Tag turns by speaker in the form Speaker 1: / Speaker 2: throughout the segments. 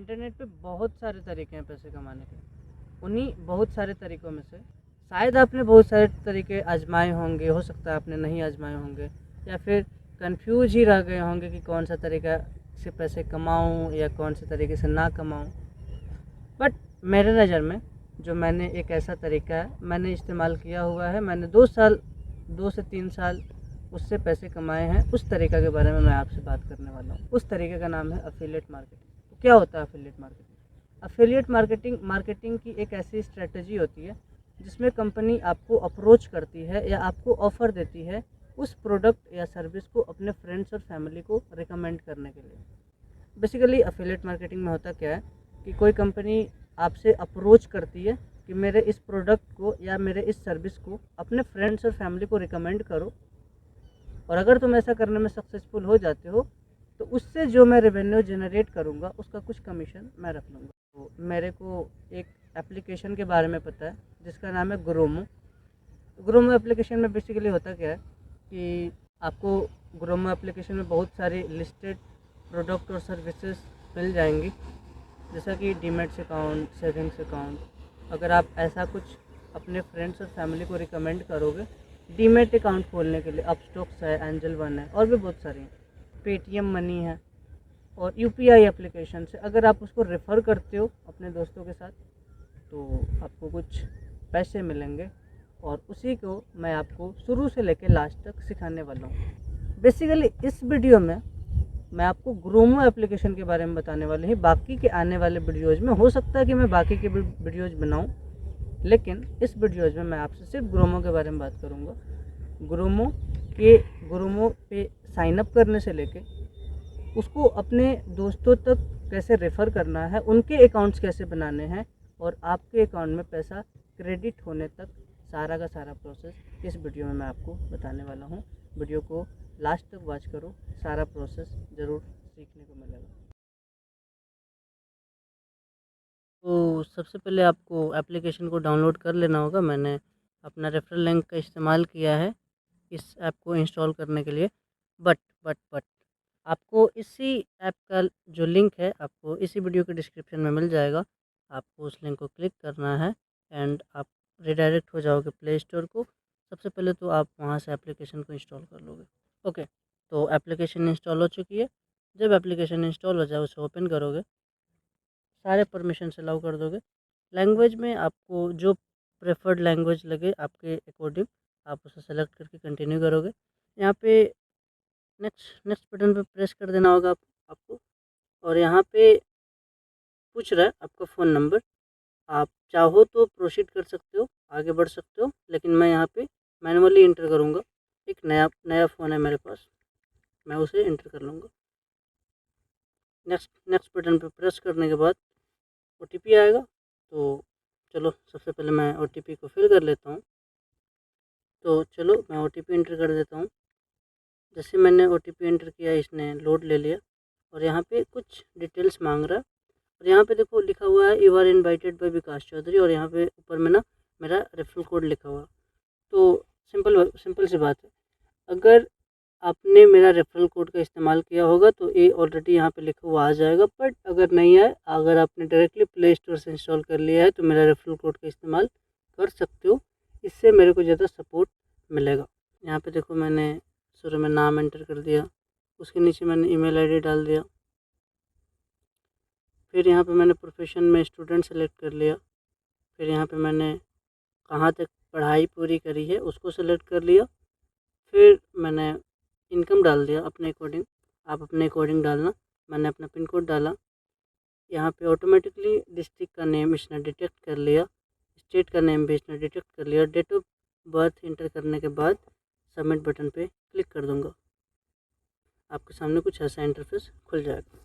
Speaker 1: Internet पे बहुत सारे तरीके हैं पैसे कमाने के। उन्हीं बहुत सारे तरीकों में से शायद आपने बहुत सारे तरीके आजमाए होंगे, हो सकता है आपने नहीं आजमाए होंगे, या फिर कंफ्यूज ही रह गए होंगे कि कौन सा तरीका से पैसे कमाऊं या कौन से तरीके से ना कमाऊं। बट मेरे नज़र में जो मैंने एक ऐसा तरीका है मैंने इस्तेमाल किया हुआ है, मैंने 2 से 3 साल उससे पैसे कमाए हैं, उस तरीका के बारे में मैं आपसे बात करने वाला हूँ। उस तरीके का नाम है एफिलिएट मार्केटिंग। तो क्या होता है एफिलिएट मार्केटिंग? एफिलिएट मार्केटिंग की एक ऐसी स्ट्रेटजी होती है जिसमें कंपनी आपको अप्रोच करती है या आपको ऑफ़र देती है उस प्रोडक्ट या सर्विस को अपने फ्रेंड्स और फैमिली को रिकमेंड करने के लिए। बेसिकली एफिलिएट मार्केटिंग में होता क्या है कि कोई कंपनी आपसे अप्रोच करती है कि मेरे इस प्रोडक्ट को या मेरे इस सर्विस को अपने फ्रेंड्स और फैमिली को रिकमेंड करो, और अगर तुम ऐसा करने में सक्सेसफुल हो जाते हो तो उससे जो मैं रेवेन्यू जनरेट करूँगा उसका कुछ कमीशन मैं रख लूँगा। तो मेरे को एक एप्लीकेशन के बारे में पता है जिसका नाम है ग्रोमो। ग्रोमो एप्लीकेशन में बेसिकली होता क्या है कि आपको ग्रोमो एप्लीकेशन में बहुत सारी लिस्टेड प्रोडक्ट और सर्विसेज मिल जाएंगी, जैसा कि डीमैट्स अकाउंट, सेविंग्स अकाउंट। अगर आप ऐसा कुछ अपने फ्रेंड्स और फैमिली को रिकमेंड करोगे डीमैट अकाउंट खोलने के लिए, अपस्टॉक्स है, एंजल वन है और भी बहुत सारी हैं, पेटीएम मनी है और यूपीआई एप्लीकेशन से अगर आप उसको रेफ़र करते हो अपने दोस्तों के साथ तो आपको कुछ पैसे मिलेंगे, और उसी को मैं आपको शुरू से लेकर लास्ट तक सिखाने वाला हूँ। बेसिकली इस वीडियो में मैं आपको ग्रोमो एप्लीकेशन के बारे में बताने वाली हूँ। बाकी के आने वाले वीडियोज़ में हो सकता है कि मैं बाकी के वीडियोज़ बनाऊँ, लेकिन इस वीडियोज़ में मैं आपसे सिर्फ ग्रोमो के बारे में बात करूँगा। ग्रोमो पे साइन अप करने से लेके उसको अपने दोस्तों तक कैसे रेफ़र करना है, उनके अकाउंट्स कैसे बनाने हैं और आपके अकाउंट में पैसा क्रेडिट होने तक सारा का सारा प्रोसेस इस वीडियो में मैं आपको बताने वाला हूँ। वीडियो को लास्ट तक वॉच करो, सारा प्रोसेस ज़रूर सीखने को मिलेगा। तो सबसे पहले आपको एप्लीकेशन को डाउनलोड कर लेना होगा। मैंने अपना रेफरल लिंक का इस्तेमाल किया है इस ऐप को इंस्टॉल करने के लिए। बट आपको इसी ऐप का जो लिंक है आपको इसी वीडियो के डिस्क्रिप्शन में मिल जाएगा। आपको उस लिंक को क्लिक करना है एंड आप रिडायरेक्ट हो जाओगे प्ले स्टोर को। सबसे पहले तो आप वहाँ से एप्लीकेशन को इंस्टॉल कर लोगे। ओके, तो एप्लीकेशन इंस्टॉल हो चुकी है। जब एप्लीकेशन इंस्टॉल हो जाए उसे ओपन करोगे, सारे परमिशन से अलाउ कर दोगे। लैंग्वेज में आपको जो प्रेफर्ड लैंग्वेज लगे आपके अकॉर्डिंग आप उसे सेलेक्ट करके कंटिन्यू करोगे। यहाँ पे नेक्स्ट बटन पे प्रेस कर देना होगा आपको, और यहाँ पे पूछ रहा है आपका फ़ोन नंबर। आप चाहो तो प्रोसीड कर सकते हो, आगे बढ़ सकते हो, लेकिन मैं यहाँ पे मैनुअली इंटर करूँगा। एक नया फ़ोन है मेरे पास, मैं उसे इंटर कर लूँगा। नेक्स्ट बटन पे प्रेस करने के बाद ओटीपी आएगा। तो चलो सबसे पहले मैं ओटीपी को फिल कर लेता हूँ। तो चलो मैं ओटीपी इंटर कर देता हूँ। जैसे मैंने ओटीपी इंटर किया इसने लोड ले लिया और यहाँ पे कुछ डिटेल्स मांग रहा है। और यहाँ पे देखो लिखा हुआ है यू आर इनवाइटेड बाय विकास चौधरी, और यहाँ पे ऊपर में ना मेरा रेफरल कोड लिखा हुआ। तो सिंपल सी बात है, अगर आपने मेरा रेफरल कोड का इस्तेमाल किया होगा तो ये ऑलरेडी यहाँ पे लिखा हुआ आ जाएगा। बट अगर नहीं है, अगर आपने डायरेक्टली प्ले स्टोर से इंस्टॉल कर लिया है तो मेरा रेफरल कोड का इस्तेमाल कर सकते हो। इससे मेरे को ज़्यादा सपोर्ट मिलेगा। यहाँ पे देखो मैंने शुरू में नाम एंटर कर दिया, उसके नीचे मैंने ईमेल आईडी डाल दिया। फिर यहाँ पे मैंने प्रोफेशन में स्टूडेंट सेलेक्ट कर लिया। फिर यहाँ पे मैंने कहाँ तक पढ़ाई पूरी करी है उसको सेलेक्ट कर लिया। फिर मैंने इनकम डाल दिया अपने अकॉर्डिंग, आप अपने अकॉर्डिंग डालना। मैंने अपना पिन कोड डाला। यहाँ पे ऑटोमेटिकली डिस्ट्रिक्ट का नेम इसने डिटेक्ट कर लिया, स्टेट का नेम भी इसने डिटेक्ट कर लिया। डेट ऑफ बर्थ इंटर करने के बाद सबमिट बटन पे क्लिक कर दूँगा। आपके सामने कुछ ऐसा इंटरफेस खुल जाएगा।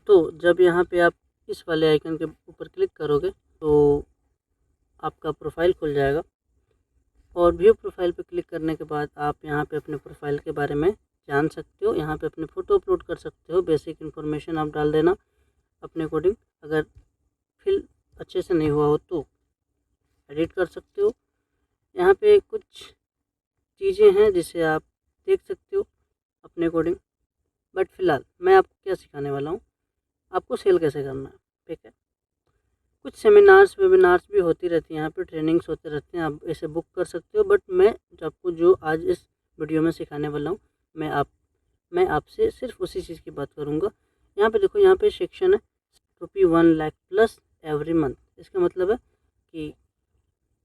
Speaker 1: तो जब यहाँ पे आप इस वाले आइकन के ऊपर क्लिक करोगे तो आपका प्रोफाइल खुल जाएगा, और व्यू प्रोफाइल पे क्लिक करने के बाद आप यहाँ पे अपने प्रोफाइल के बारे में जान सकते हो। यहाँ पे अपने फ़ोटो अपलोड कर सकते हो, बेसिक इन्फॉर्मेशन आप डाल देना अपने अकॉर्डिंग। अगर फिल अच्छे से नहीं हुआ हो तो एडिट कर सकते हो। यहाँ पे कुछ चीज़ें हैं जिसे आप देख सकते हो अपने अकॉर्डिंग। बट फ़िलहाल मैं आपको क्या सिखाने वाला हूँ, आपको सेल कैसे करना है। ठीक है, कुछ सेमिनार्स वेबिनार्स भी होती रहती हैं, यहाँ पे ट्रेनिंग्स होते रहते हैं, आप इसे बुक कर सकते हो। बट मैं आपको जो आज इस वीडियो में सिखाने वाला हूँ, मैं आपसे सिर्फ उसी चीज़ की बात करूँगा। यहाँ पे देखो, यहाँ पे सेक्शन है ₹1 लाख प्लस एवरी मंथ। इसका मतलब है कि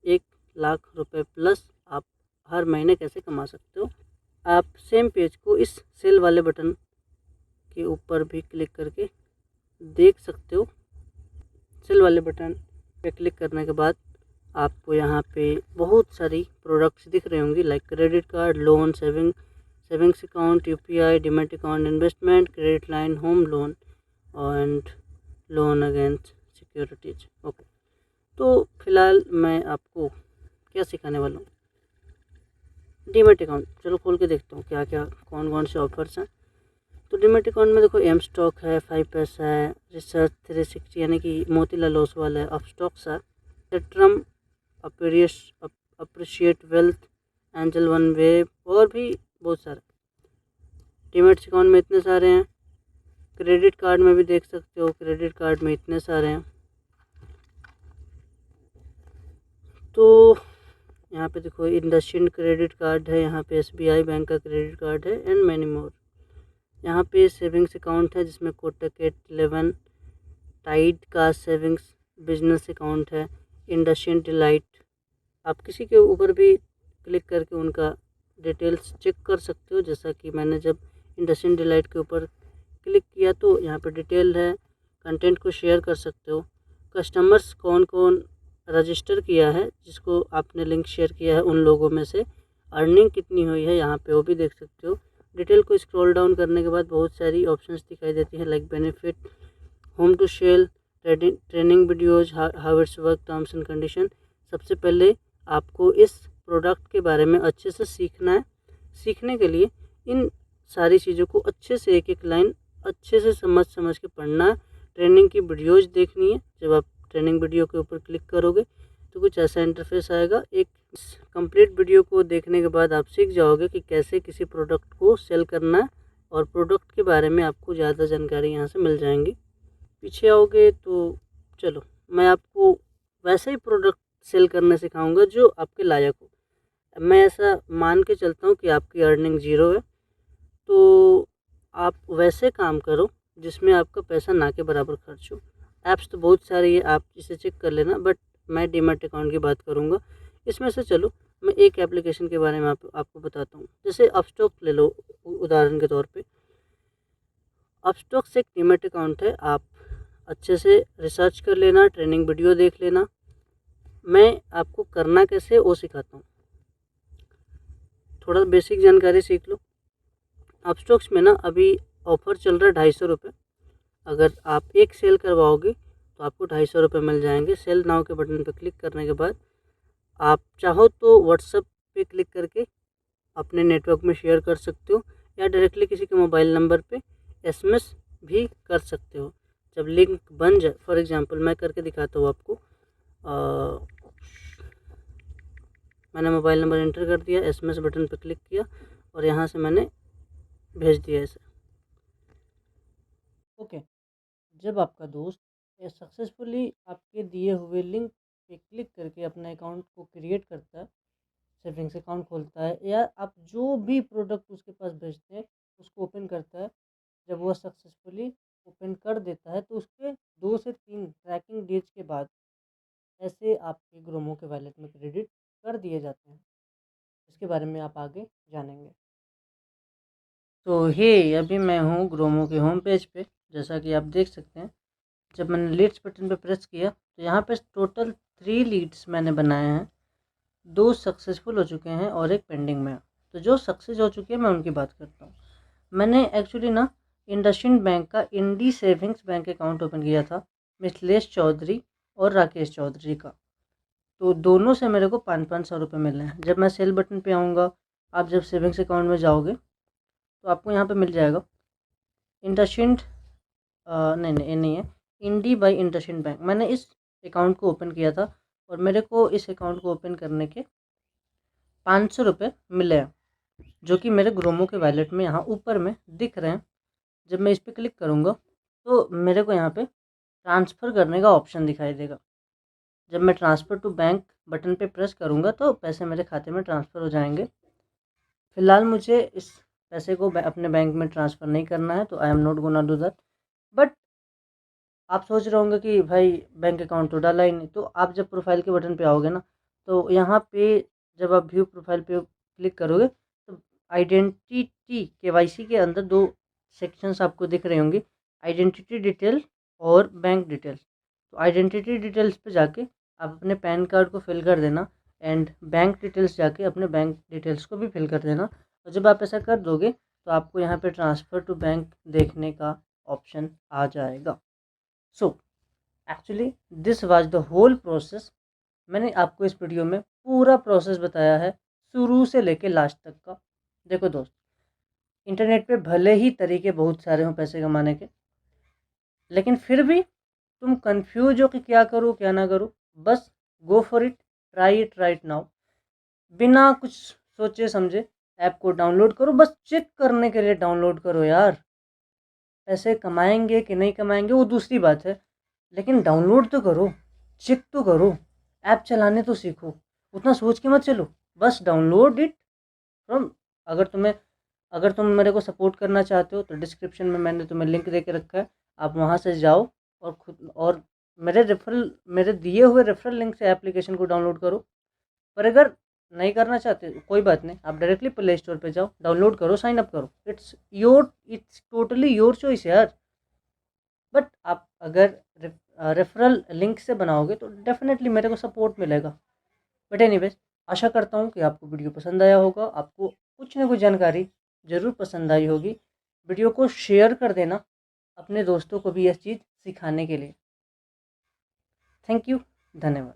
Speaker 1: 1 लाख रुपए प्लस आप हर महीने कैसे कमा सकते हो। आप सेम पेज को इस सेल वाले बटन के ऊपर भी क्लिक करके देख सकते हो। सेल वाले बटन पे क्लिक करने के बाद आपको यहाँ पे बहुत सारी प्रोडक्ट्स दिख रही होंगी, like credit card, loan, savings account, UPI, demat account, investment, credit line, home loan and loan against securities. Okay, तो फिलहाल मैं आपको क्या सिखाने वाला हूँ, डीमैट अकाउंट। चलो खोल के देखता हूँ क्या क्या कौन कौन से ऑफर्स हैं। तो डीमैट अकाउंट में देखो, एम स्टॉक है, 5 पैसा है, रिसर्च 360 यानी कि मोतीलाल ओसवाल है, अप स्टॉक्स है, Centrum, Appreciate Wealth, Angel One web और भी बहुत सारे। डीमैट अकाउंट में इतने सारे हैं। क्रेडिट कार्ड में भी देख सकते हो, क्रेडिट कार्ड में इतने सारे हैं। तो यहाँ पे देखो, इंडसइंड क्रेडिट कार्ड है, यहाँ पे एसबीआई बैंक का क्रेडिट कार्ड है एंड मैनी मोर। यहाँ पे सेविंग्स अकाउंट है जिसमें कोटक 11, टाइड का सेविंग्स बिजनेस अकाउंट है, इंडसइंड डिलाइट। आप किसी के ऊपर भी क्लिक करके उनका डिटेल्स चेक कर सकते हो। जैसा कि मैंने जब इंडसइंड डिलाइट के ऊपर क्लिक किया तो यहाँ पे डिटेल है, कंटेंट को शेयर कर सकते हो। कस्टमर्स कौन कौन रजिस्टर किया है, जिसको आपने लिंक शेयर किया है, उन लोगों में से अर्निंग कितनी हुई है यहाँ पे वो भी देख सकते हो। डिटेल को स्क्रॉल डाउन करने के बाद बहुत सारी ऑप्शंस दिखाई देती हैं, like benefit, home to sell, training videos, how it's work, terms and condition. सबसे पहले आपको इस प्रोडक्ट के बारे में अच्छे से सीखना है। सीखने के लिए इन सारी चीज़ों को अच्छे से एक एक लाइन अच्छे से समझ के पढ़ना है। ट्रेनिंग की वीडियोज़ देखनी है। जब आप ट्रेनिंग वीडियो के ऊपर क्लिक करोगे तो कुछ ऐसा इंटरफेस आएगा। एक कंप्लीट वीडियो को देखने के बाद आप सीख जाओगे कि कैसे किसी प्रोडक्ट को सेल करना है और प्रोडक्ट के बारे में आपको ज़्यादा जानकारी यहाँ से मिल जाएंगी। पीछे आओगे तो चलो मैं आपको वैसे ही प्रोडक्ट सेल करना सिखाऊंगा जो आपके लायक हो। मैं ऐसा मान के चलता हूँ कि आपकी अर्निंग ज़ीरो है, तो आप वैसे काम करो जिसमें आपका पैसा ना के बराबर खर्च हो। ऐप्स तो बहुत सारी है, आप इसे चेक कर लेना, बट मैं डीमैट अकाउंट की बात करूँगा। इसमें से चलो मैं एक एप्लीकेशन के बारे में आपको बताता हूँ। जैसे अपस्टॉक ले लो उदाहरण के तौर पे। अपस्टॉक्स एक डीमैट अकाउंट है, आप अच्छे से रिसर्च कर लेना, ट्रेनिंग वीडियो देख लेना। मैं आपको करना कैसे वो सिखाता हूँ, थोड़ा बेसिक जानकारी सीख लो। अपस्टॉक्स में ना अभी ऑफ़र चल रहा है ₹250। अगर आप एक सेल करवाओगे तो आपको ₹250 मिल जाएंगे। सेल नाउ के बटन पर क्लिक करने के बाद आप चाहो तो व्हाट्सएप पे क्लिक करके अपने नेटवर्क में शेयर कर सकते हो, या डायरेक्टली किसी के मोबाइल नंबर पे एसएमएस भी कर सकते हो। जब लिंक बन जाए, फॉर एग्जांपल मैं करके दिखाता हूँ आपको। मैंने मोबाइल नंबर एंटर कर दिया, एसएमएस बटन पर क्लिक किया और यहाँ से मैंने भेज दिया इसे। ओके, जब आपका दोस्त सक्सेसफुली आपके दिए हुए लिंक पे क्लिक करके अपने अकाउंट को क्रिएट करता है, सेविंग्स अकाउंट खोलता है, या आप जो भी प्रोडक्ट उसके पास भेजते हैं उसको ओपन करता है, जब वह सक्सेसफुली ओपन कर देता है तो उसके 2 से 3 ट्रैकिंग डेज के बाद ऐसे आपके ग्रोमो के वॉलेट में क्रेडिट कर दिए जाते हैं। इसके बारे में आप आगे जानेंगे। तो हे अभी मैं हूँ ग्रोमो के होम पेज पे। जैसा कि आप देख सकते हैं, जब मैंने लीड्स बटन पे प्रेस किया तो यहाँ पे टोटल 3 लीड्स मैंने बनाए हैं। 2 सक्सेसफुल हो चुके हैं और एक पेंडिंग में है। तो जो सक्सेस हो चुके हैं मैं उनकी बात करता हूँ। मैंने एक्चुअली ना इंडसइंड बैंक का इंडी सेविंग्स बैंक अकाउंट ओपन किया था, मिथिलेश चौधरी और राकेश चौधरी का। तो दोनों से मेरे को 500-500 रुपये मिल रहे हैं। जब मैं सेल बटन पे आऊँगा, आप जब सेविंग्स अकाउंट में जाओगे तो आपको यहाँ पे मिल जाएगा इंडसइंड, नहीं ये नहीं है, इंडी बाय इंडसइंड बैंक। मैंने इस अकाउंट को ओपन किया था और मेरे को इस अकाउंट को ओपन करने के 500 रुपये मिले हैं, जो कि मेरे ग्रोमो के वॉलेट में यहाँ ऊपर में दिख रहे हैं। जब मैं इस पर क्लिक करूँगा तो मेरे को यहाँ पे ट्रांसफ़र करने का ऑप्शन दिखाई देगा। जब मैं ट्रांसफ़र टू बैंक बटन पे प्रेस करूँगा तो पैसे मेरे खाते में ट्रांसफ़र हो जाएंगे। फ़िलहाल मुझे इस पैसे को अपने बैंक में ट्रांसफ़र नहीं करना है, तो I am not gonna do that. But आप सोच रहे होंगे कि भाई बैंक अकाउंट तो डाला ही नहीं। तो आप जब प्रोफाइल के बटन पे आओगे ना, तो यहाँ पे जब आप व्यू प्रोफाइल पे क्लिक करोगे तो आइडेंटिटी केवाईसी के अंदर 2 सेक्शंस आपको दिख रही होंगी, आइडेंटिटी डिटेल और बैंक डिटेल्स। तो आइडेंटिटी डिटेल्स पे जाके आप अपने पैन कार्ड को फिल कर देना एंड बैंक डिटेल्स जाके अपने बैंक डिटेल्स को भी फिल कर देना। और जब आप ऐसा कर दोगे तो आपको यहाँ पे ट्रांसफ़र टू बैंक देखने का ऑप्शन आ जाएगा। So actually this was the whole process. मैंने आपको इस वीडियो में पूरा प्रोसेस बताया है, शुरू से लेके लास्ट तक का। देखो दोस्त, इंटरनेट पे भले ही तरीके बहुत सारे हों पैसे कमाने के, लेकिन फिर भी तुम कंफ्यूज हो कि क्या करूँ क्या ना करूँ, बस go for it, try it right now. बिना कुछ सोचे समझे ऐप को डाउनलोड करो, बस चेक करने के लिए डाउनलोड करो यार। पैसे कमाएंगे कि नहीं कमाएंगे वो दूसरी बात है, लेकिन डाउनलोड तो करो, चेक तो करो, ऐप चलाने तो सीखो। उतना सोच के मत चलो, बस डाउनलोड इट फ्रॉम। अगर तुम्हें अगर तुम मेरे को सपोर्ट करना चाहते हो तो डिस्क्रिप्शन में मैंने तुम्हें लिंक दे के रखा है, आप वहाँ से जाओ और खुद और मेरे दिए हुए रेफरल लिंक से एप्लीकेशन को डाउनलोड करो। पर अगर नहीं करना चाहते कोई बात नहीं, आप डायरेक्टली प्ले स्टोर पे जाओ, डाउनलोड करो, साइन अप करो। इट्स टोटली योर चॉइस यार। बट आप अगर रेफरल लिंक से बनाओगे तो डेफिनेटली मेरे को सपोर्ट मिलेगा। बट एनीवेज, आशा करता हूँ कि आपको वीडियो पसंद आया होगा, आपको कुछ ना कुछ जानकारी ज़रूर पसंद आई होगी। वीडियो को शेयर कर देना अपने दोस्तों को भी यह चीज़ सिखाने के लिए। थैंक यू, धन्यवाद।